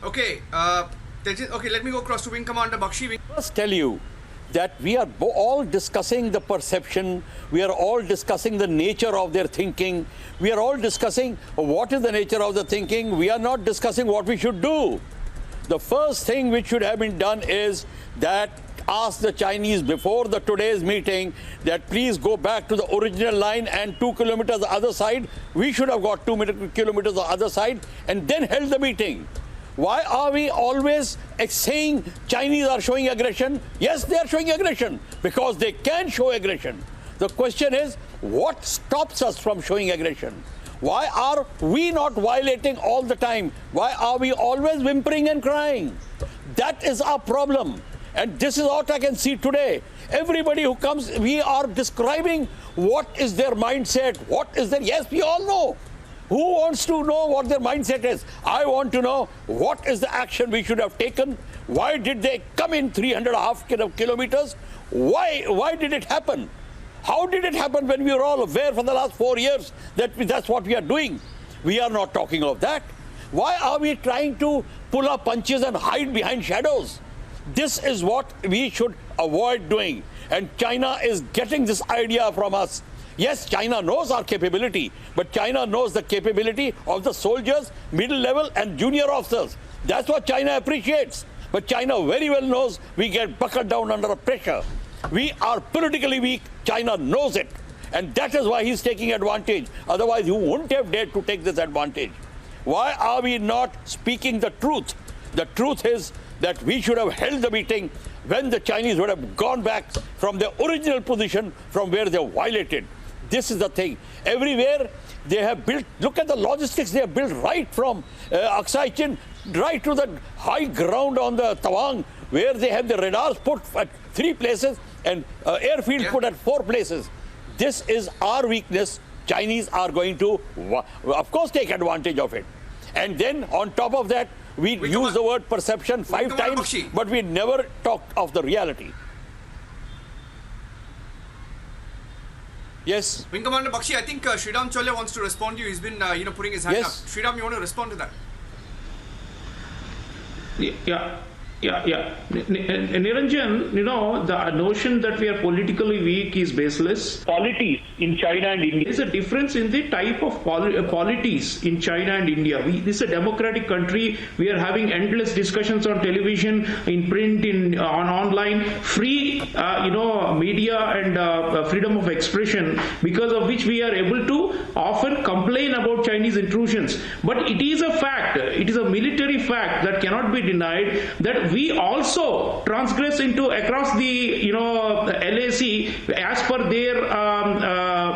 Okay, okay, let me go across to Wing Commander Bakshi. First tell you that we are all discussing the perception, we are all discussing the nature of their thinking, we are all discussing what is the nature of the thinking, we are not discussing what we should do. The first thing which should have been done is that ask the Chinese before today's meeting that please go back to the original line and 2 kilometers the other side. We should have got 2 kilometers the other side and then held the meeting. Why are we always saying Chinese are showing aggression? Yes, they are showing aggression because they can show aggression. The question is, what stops us from showing aggression? Why are we not violating all the time? Why are we always whimpering and crying? That is our problem. And this is what I can see today. Everybody who comes, we are describing what is their mindset, what is their, yes, we all know. Who wants to know what their mindset is? I want to know what is the action we should have taken. Why did they come in 3.5 kilometers? Why did it happen? How did it happen when we were all aware for the last 4 years that that's what we are doing? We are not talking of that. Why are we trying to pull our punches and hide behind shadows? This is what we should avoid doing. And China is getting this idea from us. Yes, China knows our capability, but China knows the capability of the soldiers, middle level and junior officers. That's what China appreciates. But China very well knows we get buckled down under pressure. We are politically weak. China knows it. And that is why he's taking advantage. Otherwise, he wouldn't have dared to take this advantage. Why are we not speaking the truth? The truth is that we should have held the meeting when the Chinese would have gone back from their original position from where they violated. This is the thing. Everywhere they have built, look at the logistics they have built right from Aksai Chin right to the high ground on the Tawang, where they have the radars put at 3 places and airfield put at 4 places. This is our weakness. Chinese are going to, of course, take advantage of it. And then on top of that, we use the word perception 5 times, but we never talked of the reality. Yes. Wing Commander Bakshi, I think Sriram Cholia wants to respond to you. He's been, putting his hand up. Sriram, you want to respond to that? Yeah. Niranjan, the notion that we are politically weak is baseless. Polities in China and India. There is a difference in the type of polities in China and India. This is a democratic country. We are having endless discussions on television, in print, on online, free, media and freedom of expression, because of which we are able to often complain about Chinese intrusions. But it is a fact, it is a military fact that cannot be denied that we also transgress across the LAC as per their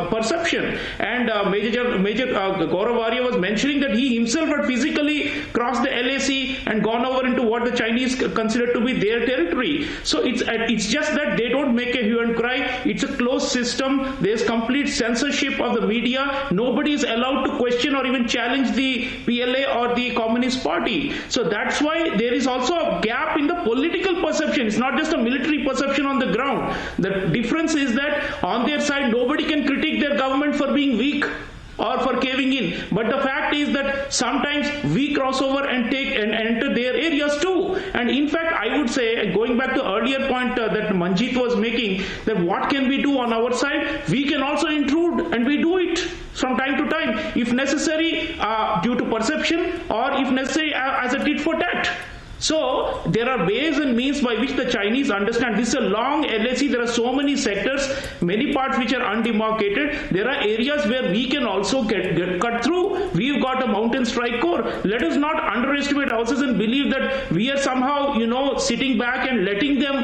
perception. And Major Gaurav Arya was mentioning that he himself had physically crossed the LAC and gone over into what the Chinese consider to be their territory. So it's just that they don't make a hue and cry. It's a closed system. There's complete censorship of the media. Nobody is allowed to question or even challenge the PLA or the Communist Party. So that's why there is also a gap in the political perception. It's not just a military perception on the ground. The difference is that on their side, nobody can critique their government for being weak or for caving in. But the fact is that sometimes we cross over and enter their areas too. And in fact, I would say, going back to earlier point that Manjit was making, that what can we do on our side? We can also intrude, and we do it from time to time, if necessary, due to perception, or if necessary as a tit for tat. So there are ways and means by which the Chinese understand. This is a long LAC. There are so many sectors, many parts which are undemarcated. There are areas where we can also get cut through. We've got a mountain strike corps. Let us not underestimate ourselves and believe that we are somehow, sitting back and letting them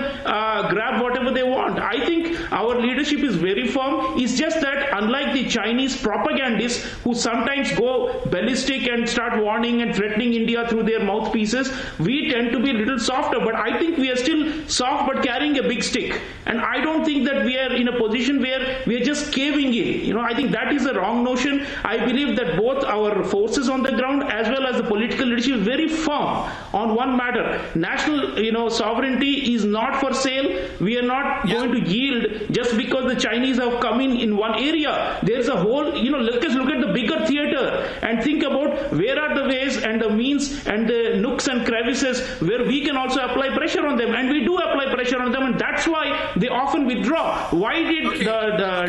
grab whatever they want. I think our leadership is very firm. It's just that unlike the Chinese propagandists who sometimes go ballistic and start warning and threatening India through their mouthpieces, we tend to be a little softer, but I think we are still soft but carrying a big stick. And I don't think that we are in a position where we are just caving in. I think that is a wrong notion. I believe that both our forces on the ground as well as the political leadership is very firm on one matter. National, sovereignty is not for sale. We are not going to yield just because the Chinese have come in one area. There is a whole, let us look at the bigger theater and think about where are the ways and the means and the nooks and crevices where we can also apply pressure on them, and we do apply pressure on them, and that's why they often withdraw. Why did the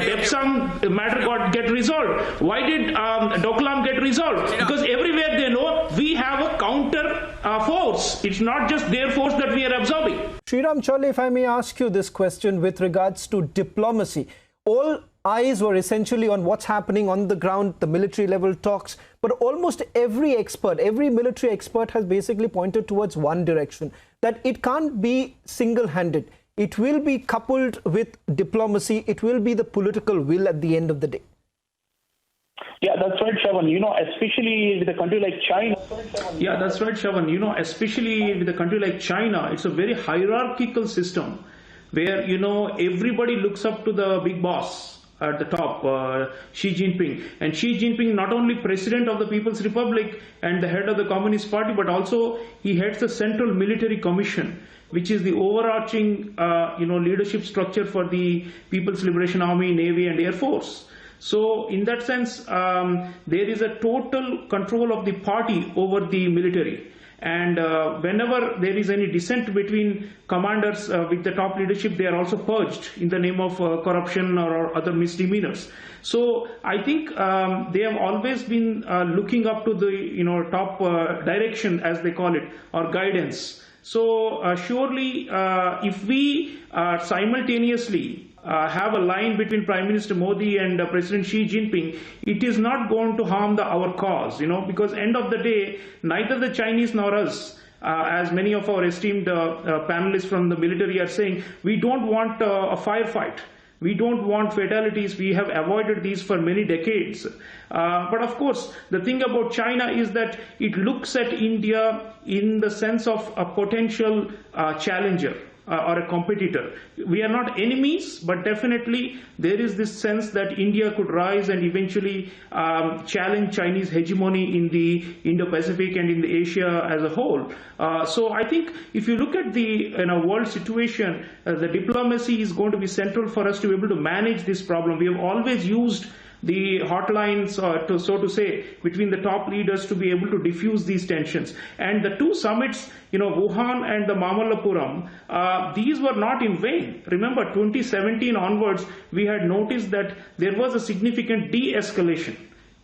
Depsang matter get resolved? Why did Doklam get resolved? Because everywhere they know we have a counter force. It's not just their force that we are absorbing. Sriram Chaule, if I may ask you this question with regards to diplomacy. All eyes were essentially on what's happening on the ground, the military level talks, but almost every expert, every military expert has basically pointed towards one direction, that it can't be single-handed. It will be coupled with diplomacy. It will be the political will at the end of the day. Yeah, that's right, Shravan. Especially with a country like China. Yeah, that's right, Shravan. Especially with a country like China, it's a very hierarchical system where, everybody looks up to the big boss at the top, Xi Jinping. And Xi Jinping, not only president of the People's Republic and the head of the Communist Party, but also he heads the Central Military Commission, which is the overarching, leadership structure for the People's Liberation Army, Navy, and Air Force. So in that sense, there is a total control of the party over the military. And whenever there is any dissent between commanders with the top leadership, they are also purged in the name of corruption or other misdemeanors. So I think they have always been looking up to the top direction, as they call it, or guidance. So surely if we simultaneously have a line between Prime Minister Modi and President Xi Jinping, it is not going to harm our cause, because end of the day, neither the Chinese nor us, as many of our esteemed panelists from the military are saying, we don't want a firefight. We don't want fatalities. We have avoided these for many decades. But of course, the thing about China is that it looks at India in the sense of a potential challenger or a competitor. We are not enemies, but definitely there is this sense that India could rise and eventually challenge Chinese hegemony in the Indo-Pacific and in the Asia as a whole. So I think if you look at the world situation, the diplomacy is going to be central for us to be able to manage this problem. We have always used the hotlines, so to say, between the top leaders to be able to diffuse these tensions. And the two summits, Wuhan and the Mamallapuram, these were not in vain. Remember, 2017 onwards, we had noticed that there was a significant de-escalation,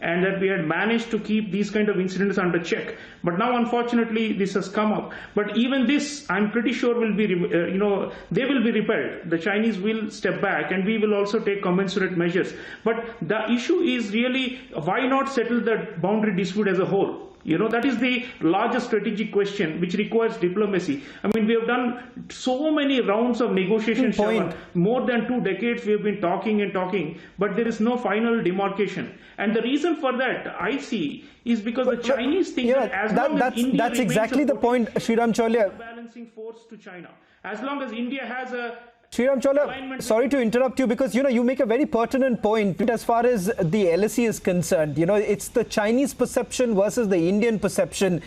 and that we had managed to keep these kind of incidents under check. But now, unfortunately, this has come up. But even this, I'm pretty sure will be, they will be repelled. The Chinese will step back, and we will also take commensurate measures. But the issue is really, why not settle the boundary dispute as a whole? That is the largest strategic question which requires diplomacy. I mean, we have done so many rounds of negotiations, Shravan. More than 2 decades we have been talking and talking, but there is no final demarcation. And the reason for that, I see, is because the Chinese think that as long as India that's exactly the point, Sriram Chaule. Balancing force to China. As long as India has a Sriram Chaule, sorry to interrupt you, because you make a very pertinent point as far as the LSE is concerned. It's the Chinese perception versus the Indian perception.